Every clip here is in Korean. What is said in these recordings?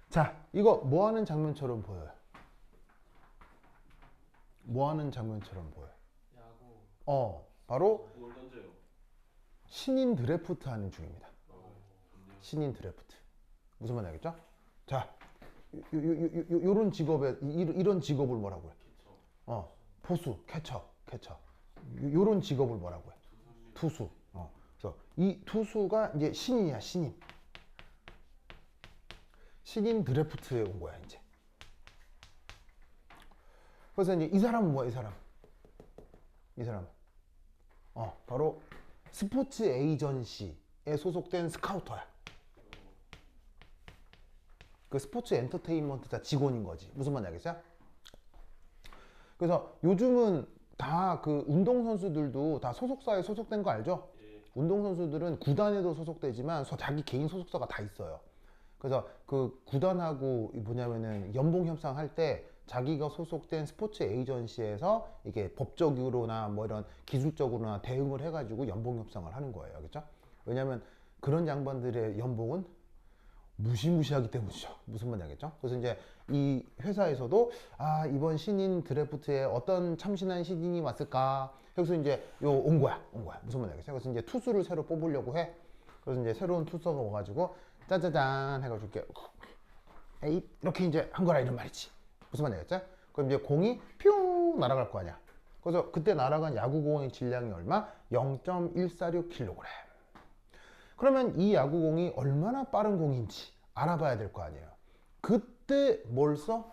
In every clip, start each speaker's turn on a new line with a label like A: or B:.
A: 자, 이거 뭐 하는 장면처럼 보여요? 뭐 하는 장면처럼 보여요?
B: 야구.
A: 바로
B: 뭘 던져요?
A: 신인 드래프트 하는 중입니다.
B: 좋네요.
A: 신인 드래프트. 무슨 말인지 알겠죠? 자, 요런 직업에, 이런 직업을 뭐라고 해?
B: 캐쳐.
A: 포수, 캐쳐. 요런 직업을 뭐라고 해? 투수. 그래서 이 투수가 이제 신인이야, 신인. 신인 드래프트에 온 거야, 이제. 그래서 이제 이 사람은 뭐야, 이 사람? 이 사람. 바로 스포츠 에이전시에 소속된 스카우터야. 그 스포츠 엔터테인먼트 직원인 거지. 무슨 말인지 알겠어요? 그래서 요즘은 다 그 운동선수들도 다 소속사에 소속된 거 알죠?
B: 예.
A: 운동선수들은 구단에도 소속되지만 자기 개인 소속사가 다 있어요. 그래서 그 구단하고 뭐냐면은 연봉 협상할 때 자기가 소속된 스포츠 에이전시에서 이게 법적으로나 뭐 이런 기술적으로나 대응을 해가지고 연봉 협상을 하는 거예요. 그렇죠? 왜냐면 그런 양반들의 연봉은 무시무시하기 때문이죠. 무슨 말인지 알겠죠? 그래서 이제 이 회사에서도 이번 신인 드래프트에 어떤 참신한 신인이 왔을까? 여기서 이제 온 거야. 무슨 말인지 알겠어요? 그래서 이제 투수를 새로 뽑으려고 해. 그래서 이제 새로운 투수가 와가지고 짜자잔 해가지고 이렇게 에이 이렇게 이제 한 거라 이런 말이지. 무슨 말인지 알겠죠? 그럼 이제 공이 뿅 날아갈 거 아니야. 그래서 그때 날아간 야구공의 질량이 얼마? 0.146kg. 그러면 이 야구공이 얼마나 빠른 공인지 알아봐야 될 거 아니에요. 그때 뭘 써?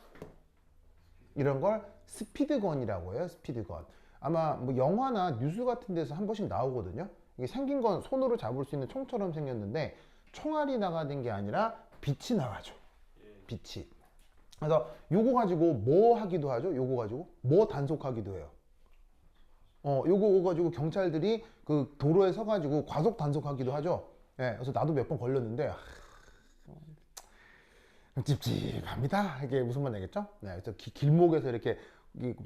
A: 이런 걸 스피드건이라고 해요. 스피드건. 아마 뭐 영화나 뉴스 같은 데서 한 번씩 나오거든요. 이게 생긴 건 손으로 잡을 수 있는 총처럼 생겼는데 총알이 나가는 게 아니라 빛이 나가죠. 빛이. 그래서 요거 가지고 뭐 하기도 하죠. 요거 가지고 뭐 단속하기도 해요. 요거 가지고 경찰들이 그 도로에 서가지고 과속 단속하기도 하죠. 예, 그래서 나도 몇 번 걸렸는데 찝찝합니다. 이게 무슨 말인지 알겠죠? 네, 그래서 길목에서 이렇게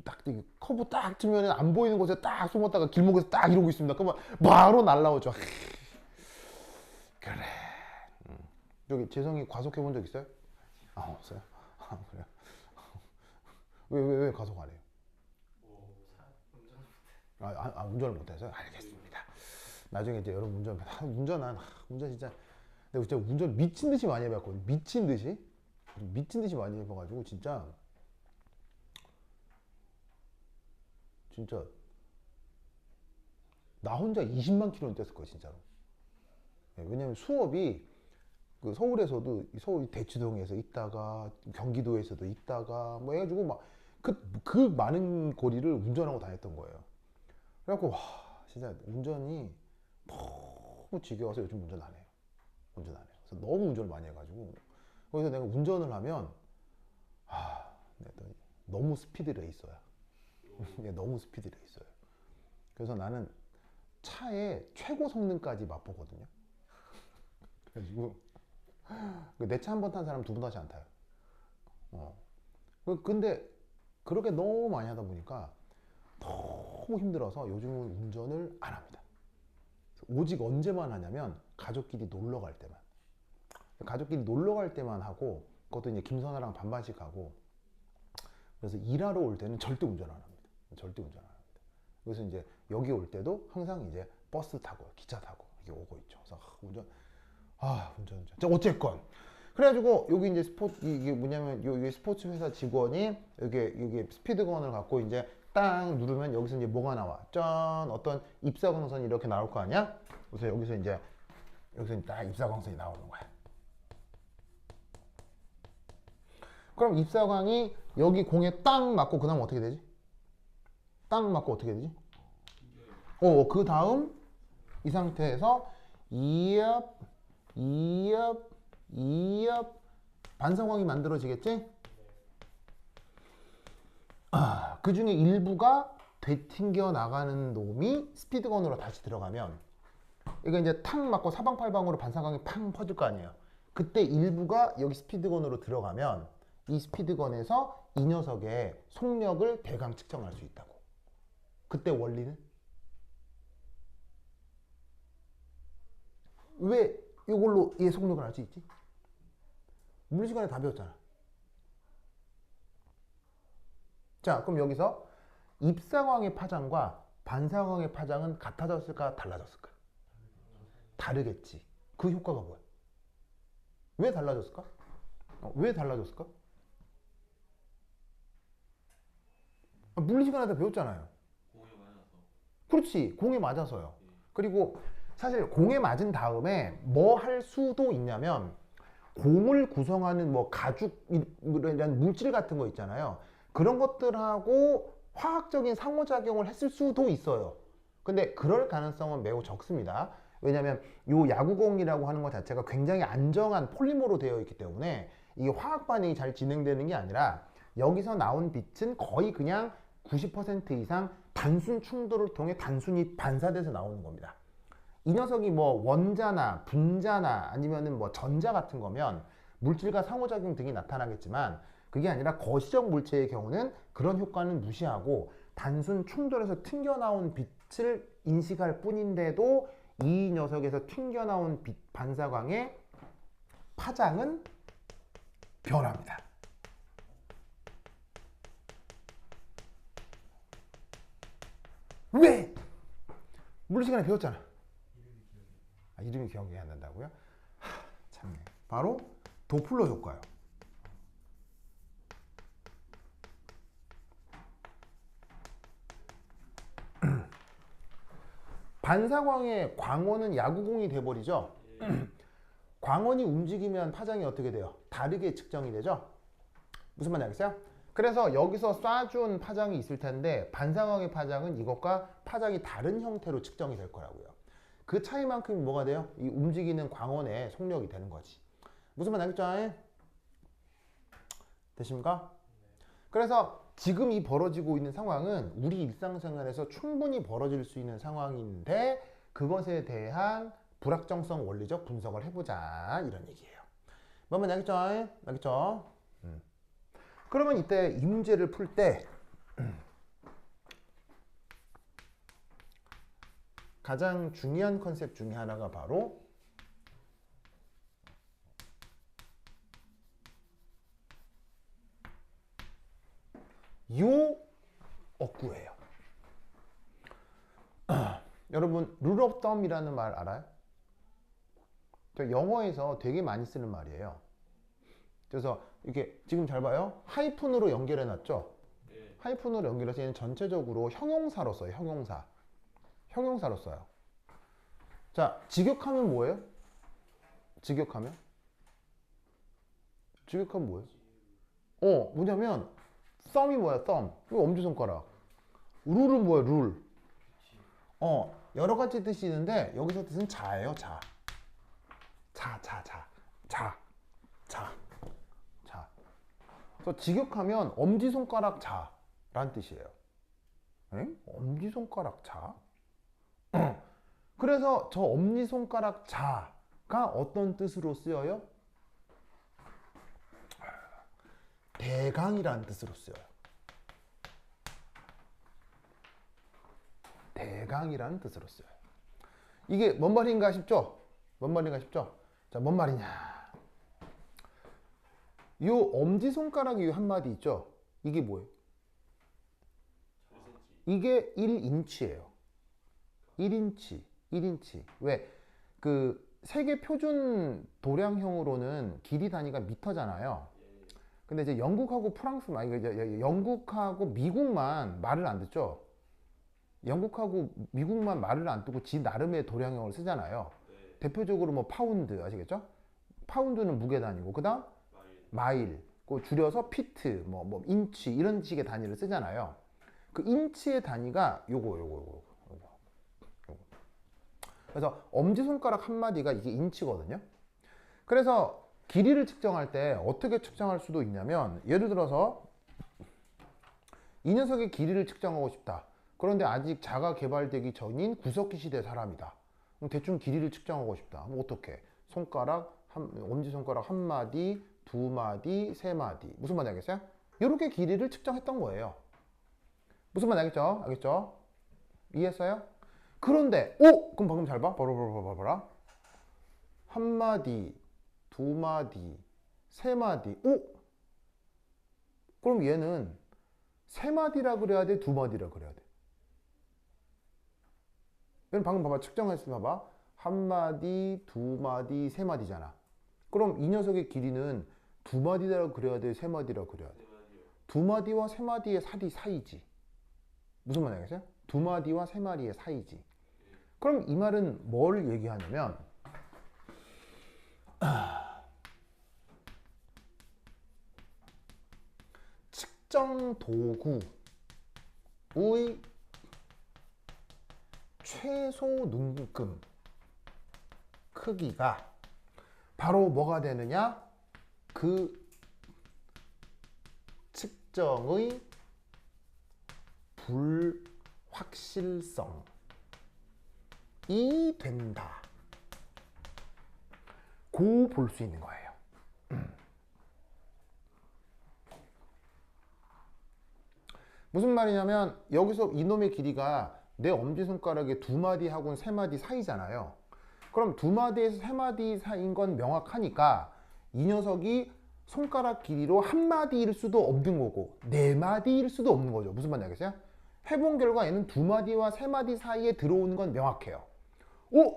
A: 딱 커브 딱 치면 안 보이는 곳에 딱 숨었다가 길목에서 딱 이러고 있습니다. 그러면 바로 날라오죠. 그래. 여기 재성이 과속해 본 적 있어요? 없어요. 그래요. 왜 과속 안 해요? 운전을 못해서 알겠습니다. 나중에 이제 여러분 운전 진짜 내가 진짜 운전 미친 듯이 많이 해봤거든요. 미친 듯이 많이 해봐가지고 진짜 나 혼자 20만 킬로는 뗐을 거예요, 진짜로. 왜냐면 수업이 그 서울에서도 서울 대치동에서 있다가 경기도에서도 있다가 뭐 해가지고 막 그 많은 거리를 운전하고 다녔던 거예요. 그래갖고 와 진짜 운전이 너무 지겨워서 요즘 운전 안 해요. 그래서 너무 운전을 많이 해가지고 거기서 내가 운전을 하면 너무 스피드 레이서야. 너무 스피드 레이서야. 그래서 나는 차의 최고 성능까지 맛보거든요. 그래가지고 내 차 한 번 탄 사람 두 번 다시 안 타요. 근데 그렇게 너무 많이 하다 보니까 너무 힘들어서 요즘은 운전을 안 합니다. 오직 언제만 하냐면 가족끼리 놀러 갈 때만. 가족끼리 놀러 갈 때만 하고 그것도 이제 김선아랑 반반씩 하고 그래서 일하러 올 때는 절대 운전 안 합니다. 그래서 이제 여기 올 때도 항상 이제 버스 타고 기차 타고 이게 오고 있죠. 그래서 운전. 자, 어쨌건 그래가지고 여기 이제 이게 뭐냐면 여기 스포츠 회사 직원이 여기 스피드건을 갖고 이제 딱 누르면 여기서 이제 뭐가 나와? 짠 어떤 입사광선이 이렇게 나올 거 아니야? 그래서 여기서 딱 입사광선이 나오는 거야. 그럼 입사광이 여기 공에 딱 맞고 그 다음 어떻게 되지? 그 다음 이 상태에서 이압 반사광이 만들어지겠지? 그 중에 일부가 되튕겨 나가는 놈이 스피드건으로 다시 들어가면 이거 이제 탁 맞고 사방팔방으로 반사광이 팡 퍼질 거 아니에요. 그때 일부가 여기 스피드건으로 들어가면 이 스피드건에서 이 녀석의 속력을 대강 측정할 수 있다고. 그때 원리는? 왜 이걸로 얘 속력을 알 수 있지? 물리 시간에 다 배웠잖아. 자, 그럼 여기서 입사광의 파장과 반사광의 파장은 같아졌을까, 달라졌을까? 다르겠지. 그 효과가 뭐야? 왜 달라졌을까? 왜 달라졌을까? 물리 시간에 다 배웠잖아요.
B: 공에 맞아서.
A: 그렇지. 공에 맞아서요.
B: 예.
A: 그리고 사실 공에 맞은 다음에 뭐 할 수도 있냐면 공을 구성하는 뭐 가죽이란 물질 같은 거 있잖아요. 그런 것들하고 화학적인 상호작용을 했을 수도 있어요. 근데 그럴 가능성은 매우 적습니다. 왜냐하면 이 야구공이라고 하는 것 자체가 굉장히 안정한 폴리머로 되어 있기 때문에 이게 화학 반응이 잘 진행되는 게 아니라 여기서 나온 빛은 거의 그냥 90% 이상 단순 충돌을 통해 단순히 반사돼서 나오는 겁니다. 이 녀석이 뭐 원자나 분자나 아니면은 뭐 전자 같은 거면 물질과 상호작용 등이 나타나겠지만 그게 아니라 거시적 물체의 경우는 그런 효과는 무시하고 단순 충돌에서 튕겨나온 빛을 인식할 뿐인데도 이 녀석에서 튕겨나온 빛 반사광의 파장은 변합니다. 왜? 물리 시간에 배웠잖아. 이름이 기억이 안 난다고요? 참네. 바로 도플러 효과요. 반사광의 광원은 야구공이 돼버리죠. 광원이 움직이면 파장이 어떻게 돼요? 다르게 측정이 되죠. 무슨 말인지 알겠어요? 그래서 여기서 쏴준 파장이 있을 텐데 반사광의 파장은 이것과 파장이 다른 형태로 측정이 될 거라고요. 그 차이만큼이 뭐가 돼요? 이 움직이는 광원의 속력이 되는 거지. 무슨 말인지 알겠죠? 되십니까? 그래서 지금 이 벌어지고 있는 상황은 우리 일상생활에서 충분히 벌어질 수 있는 상황인데 그것에 대한 불확정성 원리적 분석을 해보자 이런 얘기예요. 뭔 말인지 알겠죠? 알겠죠? 그러면 이때 이 문제를 풀 때 가장 중요한 컨셉 중에 하나가 바로 요 어구예요. 여러분 룰 오브 덤이라는 말 알아요? 저 영어에서 되게 많이 쓰는 말이에요. 그래서 이게 지금 잘 봐요. 하이픈으로 연결해 놨죠.
B: 예.
A: 하이픈으로 연결해서 얘는 전체적으로 형용사로 써요. 형용사로 써요. 자, 직역하면 뭐예요? 직역하면 뭐예요? 뭐냐면 thumb이 뭐야? thumb. 이거 엄지손가락. 룰은 뭐야? 룰. 여러 가지 뜻이 있는데 여기서 뜻은 자예요. 자. 그래서 직역하면 엄지손가락 자라는 뜻이에요. 에? 엄지손가락 자? 그래서 저 엄지손가락 자가 어떤 뜻으로 쓰여요? 대강이라는 뜻으로 쓰여요. 대강이라는 뜻으로 써요. 이게 뭔 말인가 싶죠? 자, 뭔 말이냐? 요 엄지손가락이 한마디 있죠? 이게 뭐예요? 이게 1인치예요. 1인치. 왜? 그 세계 표준 도량형으로는 길이 단위가 미터잖아요. 근데 이제 영국하고 영국하고 미국만 말을 안 듣죠? 영국하고 미국만 말을 안 듣고 지 나름의 도량형을 쓰잖아요. 대표적으로 뭐 파운드 아시겠죠? 파운드는 무게 단위고 그다음 마일, 그 줄여서 피트, 뭐 인치 이런 식의 단위를 쓰잖아요. 그 인치의 단위가 요거. 그래서 엄지손가락 한마디가 이게 인치거든요. 그래서 길이를 측정할 때 어떻게 측정할 수도 있냐면 예를 들어서 이 녀석의 길이를 측정하고 싶다. 그런데 아직 자가 개발되기 전인 구석기 시대 사람이다. 그럼 대충 길이를 측정하고 싶다. 그럼 어떻게? 엄지손가락 한 마디, 두 마디, 세 마디. 무슨 말인지 알겠어요? 이렇게 길이를 측정했던 거예요. 무슨 말인지 알겠죠? 이해했어요? 그런데 그럼 방금 잘 봐. 봐라. 한 마디, 두 마디, 세 마디. 그럼 얘는 세 마디라 그래야 돼, 두 마디라 그래야 돼? 얘는 방금 봐봐. 측정했을 때 봐봐. 한 마디, 두 마디, 세 마디잖아. 그럼 이 녀석의 길이는 두 마디라 그래야 돼, 세 마디라 그래야 돼? 두 마디와 세 마디의 사이지. 무슨 말인지 알겠어요? 두 마디와 세 마디의 사이지. 그럼 이 말은 뭘 얘기하냐면 측정 도구의 최소 눈금 크기가 바로 뭐가 되느냐? 그 측정의 불확실성이 된다. 고 볼 수 있는 거예요. 무슨 말이냐면 여기서 이놈의 길이가 내 엄지손가락의 두 마디하고는 세 마디 사이잖아요. 그럼 두 마디에서 세 마디 사이인 건 명확하니까 이 녀석이 손가락 길이로 한 마디일 수도 없는 거고 네 마디일 수도 없는 거죠. 무슨 말인지 알겠어요? 해본 결과 얘는 두 마디와 세 마디 사이에 들어오는 건 명확해요.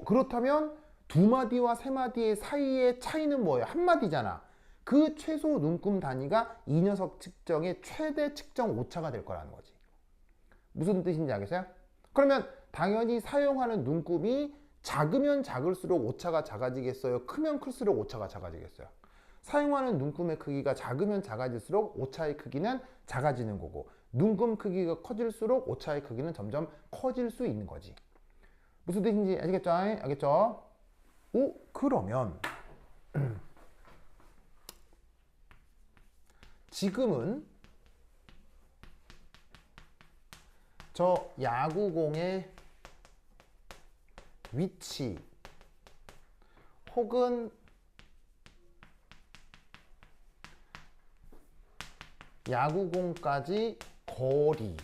A: 그렇다면 두 마디와 세 마디의 사이의 차이는 뭐예요? 한 마디잖아. 그 최소 눈금 단위가 이 녀석 측정의 최대 측정 오차가 될 거라는 거지. 무슨 뜻인지 알겠어요? 그러면 당연히 사용하는 눈금이 작으면 작을수록 오차가 작아지겠어요? 크면 클수록 오차가 작아지겠어요? 사용하는 눈금의 크기가 작으면 작아질수록 오차의 크기는 작아지는 거고 눈금 크기가 커질수록 오차의 크기는 점점 커질 수 있는 거지. 무슨 뜻인지 아시겠죠? 알겠죠? 그러면 지금은 저 야구공의 위치 혹은 야구공까지 거리를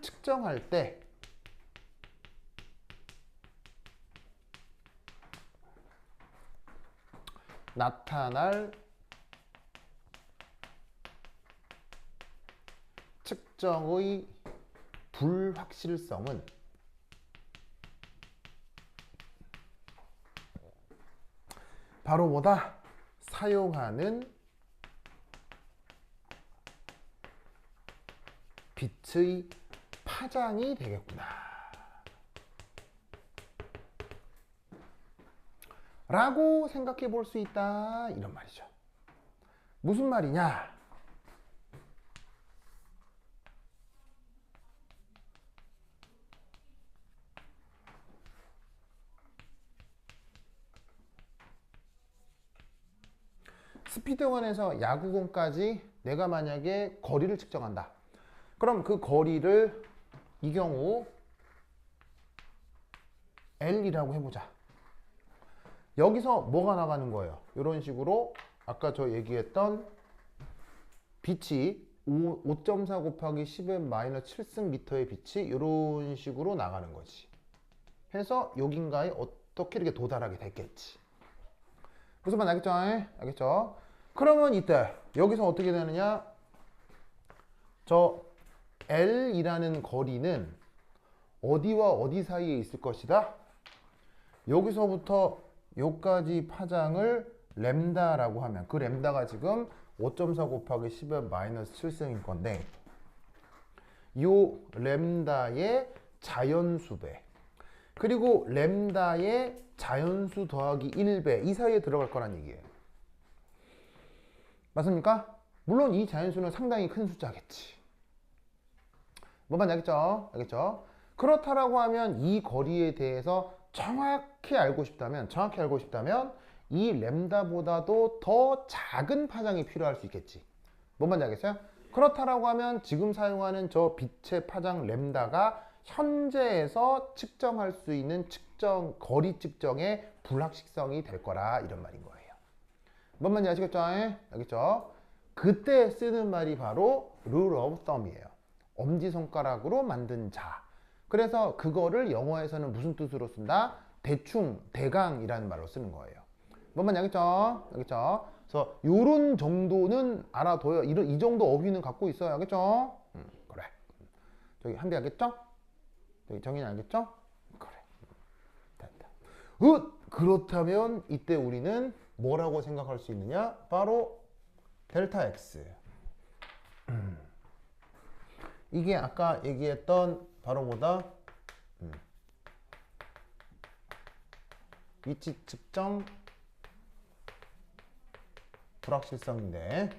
A: 측정할 때 나타날 측정의 불확실성은 바로 뭐다? 사용하는 빛의 파장이 되겠구나 라고 생각해 볼 수 있다 이런 말이죠. 무슨 말이냐? 스피드원에서 야구공까지 내가 만약에 거리를 측정한다. 그럼 그 거리를 이 경우 L이라고 해보자. 여기서 뭐가 나가는 거예요? 이런 식으로 아까 저 얘기했던 빛이 5.4 곱하기 10의 마이너스 7승 미터의 빛이 이런 식으로 나가는 거지. 해서 여긴가에 어떻게 이렇게 도달하게 됐겠지. 무슨 말 알겠죠? 알겠죠? 그러면 이때 여기서 어떻게 되느냐? 저 L이라는 거리는 어디와 어디 사이에 있을 것이다? 여기서부터 여기까지 파장을 램다라고 하면 그 램다가 지금 5.4 곱하기 10의 마이너스 7승인 건데 요 램다의 자연수배 그리고 램다의 자연수 더하기 1배 이 사이에 들어갈 거란 얘기예요. 맞습니까? 물론 이 자연수는 상당히 큰 숫자겠지. 뭔 말인지 알겠죠? 알겠죠? 그렇다라고 하면 이 거리에 대해서 정확히 알고 싶다면 이 램다보다도 더 작은 파장이 필요할 수 있겠지. 뭔 말인지 알겠어요? 그렇다라고 하면 지금 사용하는 저 빛의 파장 램다가 현재에서 측정할 수 있는 거리 측정의 불확실성이 될 거라 이런 말인 거예요. 뭔 말인지 아시겠죠? 알겠죠? 그때 쓰는 말이 바로 rule of thumb이에요. 엄지손가락으로 만든 자. 그래서 그거를 영어에서는 무슨 뜻으로 쓴다? 대충, 대강이라는 말로 쓰는 거예요. 뭔 말인지 알겠죠? 알겠죠? 그래서 요런 정도는 알아둬요. 이 정도 어휘는 갖고 있어요. 알겠죠? 그래. 저기 한비 알겠죠? 저기 정인이 알겠죠? 그래. 됐다. 그렇다면 이때 우리는 뭐라고 생각할 수 있느냐? 바로 델타 x. 이게 아까 얘기했던 바로 뭐다? 위치 측정 불확실성인데,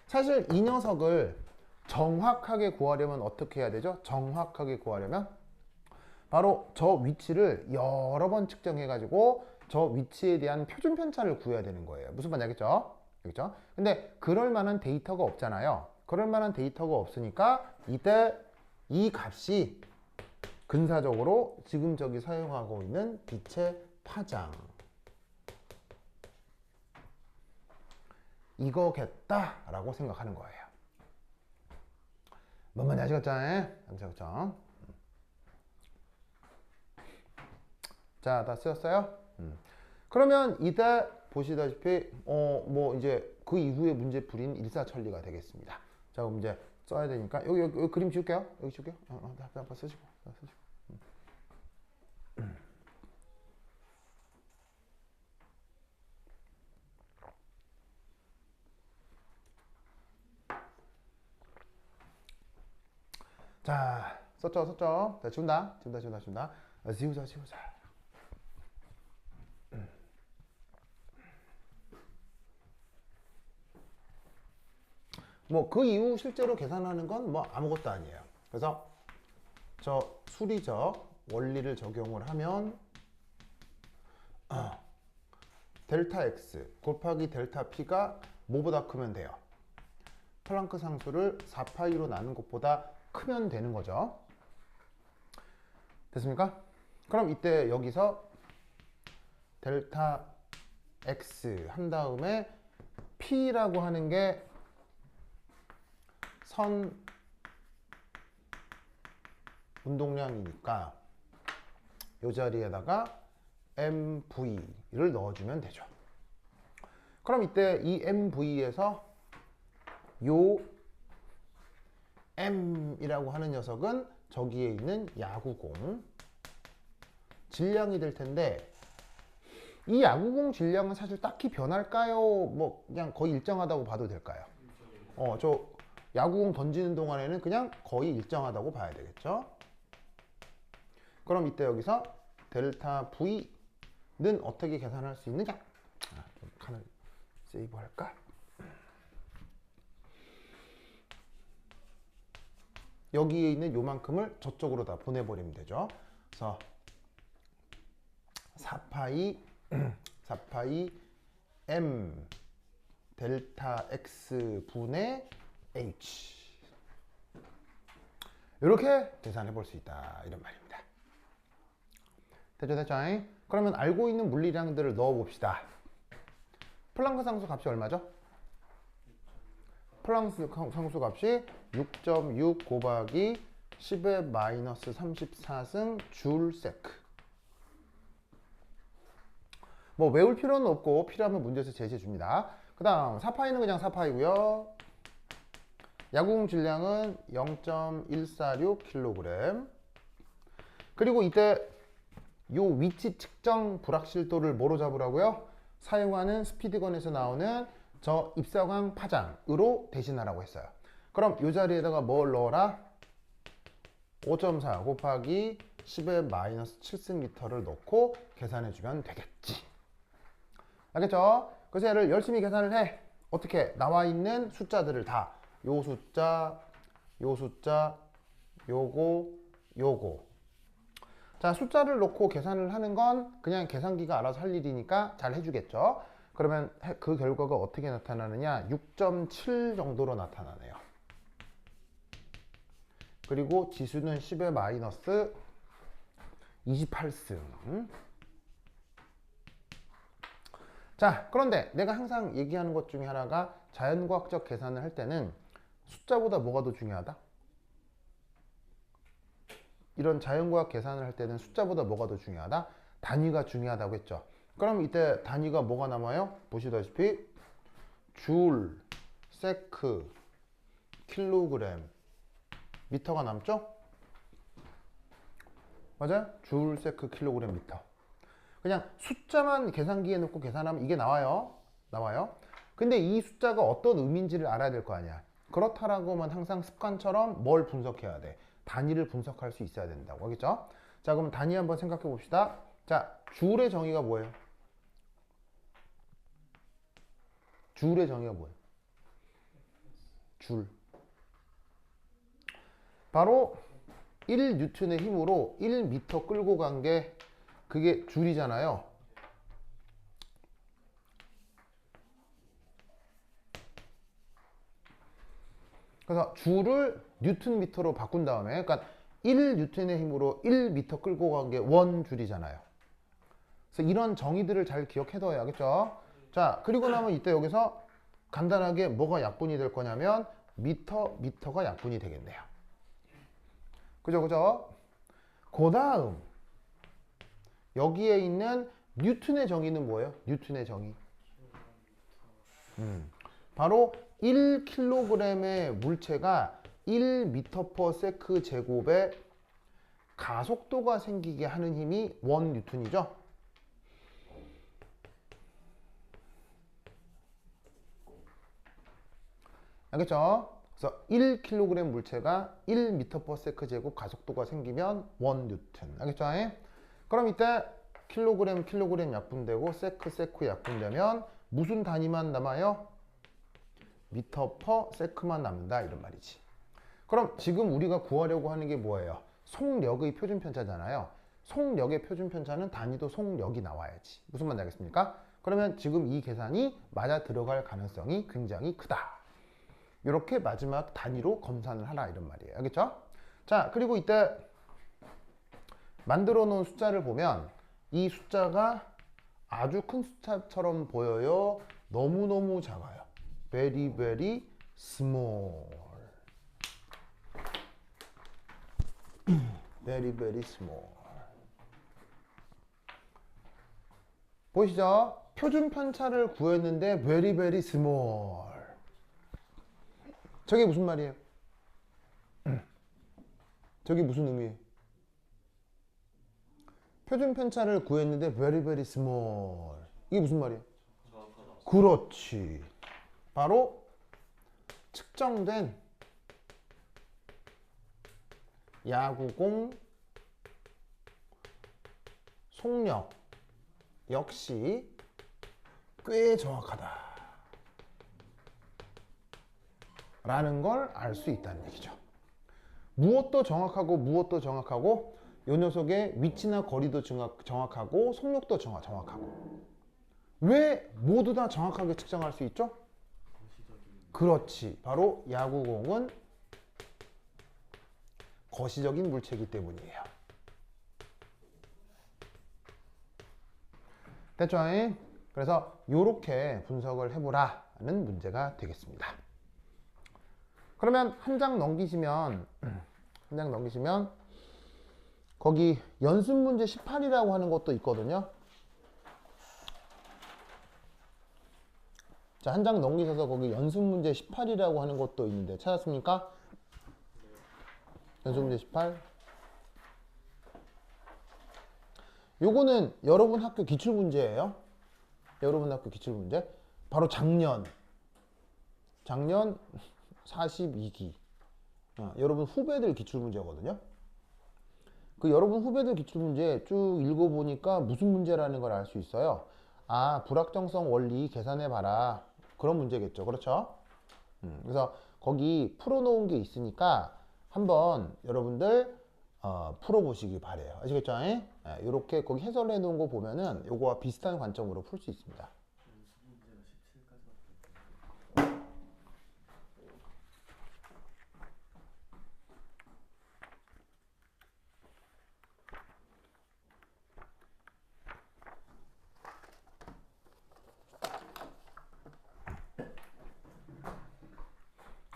A: 사실 이 녀석을 정확하게 구하려면 어떻게 해야 되죠? 정확하게 구하려면 바로 저 위치를 여러 번 측정해 가지고 저 위치에 대한 표준 편차를 구해야 되는 거예요. 무슨 말인지 알겠죠? 알겠죠? 근데 그럴 만한 데이터가 없잖아요. 그럴 만한 데이터가 없으니까 이때 이 값이 근사적으로 지금 저기 사용하고 있는 빛의 파장 이거겠다라고 생각하는 거예요. 뭔 말인지 아시겠죠? 자, 다 쓰였어요? 그러면 이때 보시다시피 뭐 이제 그 이후에 문제풀이는 일사천리가 되겠습니다. 자, 그럼 이제 써야 되니까 여기 그림 지울게요. 여기 지울게요. 한번 쓰시고. 자, 썼죠. 자, 지운다. 지우자. 뭐 그 이후 실제로 계산하는 건 뭐 아무것도 아니에요. 그래서 저 수리적 원리를 적용을 하면 델타 x 곱하기 델타 p가 뭐보다 크면 돼요? 플랑크 상수를 4파이로 나눈 것보다 크면 되는 거죠. 됐습니까? 그럼 이때 여기서 델타 x 한 다음에 p라고 하는 게 선 운동량이니까 이 자리에다가 mv를 넣어주면 되죠. 그럼 이때 이 mv에서 요 m이라고 하는 녀석은 저기에 있는 야구공 질량이 될 텐데, 이 야구공 질량은 사실 딱히 변할까요? 뭐 그냥 거의 일정하다고 봐도 될까요? 저 야구공 던지는 동안에는 그냥 거의 일정하다고 봐야 되겠죠. 그럼 이때 여기서 델타 V는 어떻게 계산할 수 있느냐? 좀 칸을 세이브 할까? 여기에 있는 요만큼을 저쪽으로 다 보내버리면 되죠. 그래서 4파이 m 델타 x 분의 h, 이렇게 계산해 볼 수 있다, 이런 말입니다. 됐죠? 그러면 알고 있는 물리량들을 넣어 봅시다. 플랑크 상수 값이 얼마죠? 플랑크 상수 값이 6.6 곱하기 10의 마이너스 34승 줄 세크. 뭐 외울 필요는 없고 필요하면 문제에서 제시해 줍니다. 그 다음 4파이는 그냥 4파이고요. 야구공 질량은 0.146kg. 그리고 이때 요 위치 측정 불확실도를 뭐로 잡으라고요? 사용하는 스피드건에서 나오는 저 입사광 파장으로 대신하라고 했어요. 그럼 이 자리에다가 뭘 넣어라? 5.4 곱하기 10의 마이너스 7승미터를 넣고 계산해 주면 되겠지. 알겠죠? 그래서 얘를 열심히 계산을 해. 어떻게? 나와 있는 숫자들을 다, 요 숫자, 요 숫자, 요거. 자, 숫자를 놓고 계산을 하는 건 그냥 계산기가 알아서 할 일이니까 잘 해주겠죠. 그러면 그 결과가 어떻게 나타나느냐? 6.7 정도로 나타나네요. 그리고 지수는 10의 마이너스 28승. 자, 그런데 내가 항상 얘기하는 것 중에 하나가 자연과학적 계산을 할 때는 숫자보다 뭐가 더 중요하다? 이런 자연과학 계산을 할 때는 숫자보다 뭐가 더 중요하다? 단위가 중요하다고 했죠. 그럼 이때 단위가 뭐가 남아요? 보시다시피 줄, 세크, 킬로그램, 미터가 남죠? 맞아요? 줄, 세크, 킬로그램, 미터. 그냥 숫자만 계산기에 넣고 계산하면 이게 나와요. 나와요. 근데 이 숫자가 어떤 의미인지를 알아야 될 거 아니야. 그렇다라고만 항상 습관처럼 뭘 분석해야 돼? 단위를 분석할 수 있어야 된다고. 알겠죠? 자, 그럼 단위 한번 생각해 봅시다. 자, 줄의 정의가 뭐예요? 줄의 정의가 뭐예요? 줄. 바로 1뉴턴의 힘으로 1m 끌고 간 게 그게 줄이잖아요. 그래서 줄을 뉴턴 미터로 바꾼 다음에, 그러니까 1뉴턴의 힘으로 1m 끌고 간 게 원줄이잖아요. 그래서 이런 정의들을 잘 기억해둬야겠죠. 자, 그리고 나면 이때 여기서 간단하게 뭐가 약분이 될 거냐면 미터가 약분이 되겠네요. 그죠, 그죠? 그 다음 여기에 있는 뉴턴의 정의는 뭐예요? 뉴턴의 정의. 바로 1kg의 물체가 1m/s 제곱의 가속도가 생기게 하는 힘이 1뉴턴이죠. 알겠죠? 그래서 1kg 물체가 1m/s 제곱 가속도가 생기면 1뉴턴. 알겠죠? 그럼 이때 킬로그램 약분되고 세크 약분되면 무슨 단위만 남아요? 미터/세크만 남는다 이런 말이지. 그럼 지금 우리가 구하려고 하는 게 뭐예요? 속력의 표준편차잖아요. 속력의 표준편차는 단위도 속력이 나와야지. 무슨 말인지 알겠습니까? 그러면 지금 이 계산이 맞아 들어갈 가능성이 굉장히 크다. 이렇게 마지막 단위로 검산을 하라 이런 말이에요. 알겠죠? 자, 그리고 이때 만들어 놓은 숫자를 보면 이 숫자가 아주 큰 숫자처럼 보여요? 너무너무 작아요. very very small. very very small. 보이시죠? 표준 편차를 구했는데 very very small. 저게 무슨 말이에요? 저게 무슨 의미예요? 표준 편차를 구했는데 very very small. 이게 무슨 말이에요? 그렇지. 바로 측정된 야구공 속력 역시 꽤 정확하다 라는 걸 알 수 있다는 얘기죠. 무엇도 정확하고 이 녀석의 위치나 거리도 정확하고 속력도 정확하고. 왜 모두 다 정확하게 측정할 수 있죠? 그렇지. 바로 야구공은 거시적인 물체이기 때문이에요. 됐죠? 그래서 이렇게 분석을 해보라는 문제가 되겠습니다. 그러면 한 장 넘기시면 거기 연습 문제 18이라고 하는 것도 있거든요. 자, 한 장 넘기셔서 거기 연습 문제 18이라고 하는 것도 있는데 찾았습니까? 연습 문제 18. 요거는 여러분 학교 기출 문제예요. 여러분 학교 기출 문제. 바로 작년 42기. 여러분 후배들 기출 문제거든요. 그 여러분 후배들 기출 문제 쭉 읽어보니까 무슨 문제라는 걸 알 수 있어요. 아, 불확정성 원리 계산해봐라. 그런 문제겠죠. 그렇죠? 그래서 거기 풀어놓은 게 있으니까 한번 여러분들 풀어보시기 바래요. 아시겠죠? 이렇게 거기 해설을 해놓은 거 보면은 요거와 비슷한 관점으로 풀 수 있습니다.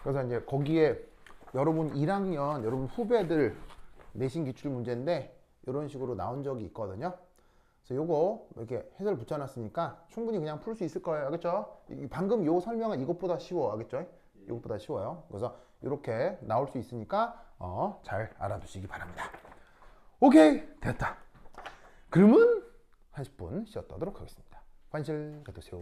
A: 그래서 이제 거기에 여러분 1학년 여러분 후배들 내신 기출 문제인데 이런 식으로 나온 적이 있거든요. 그래서 요거 이렇게 해설 붙여놨으니까 충분히 그냥 풀 수 있을 거예요. 알겠죠? 방금 요 설명은 이것보다 쉬워. 알겠죠? 이것보다 쉬워요. 그래서 이렇게 나올 수 있으니까 잘 알아두시기 바랍니다. 오케이, 됐다. 그러면 30분 쉬었다 하도록 하겠습니다. 관실 가두세요.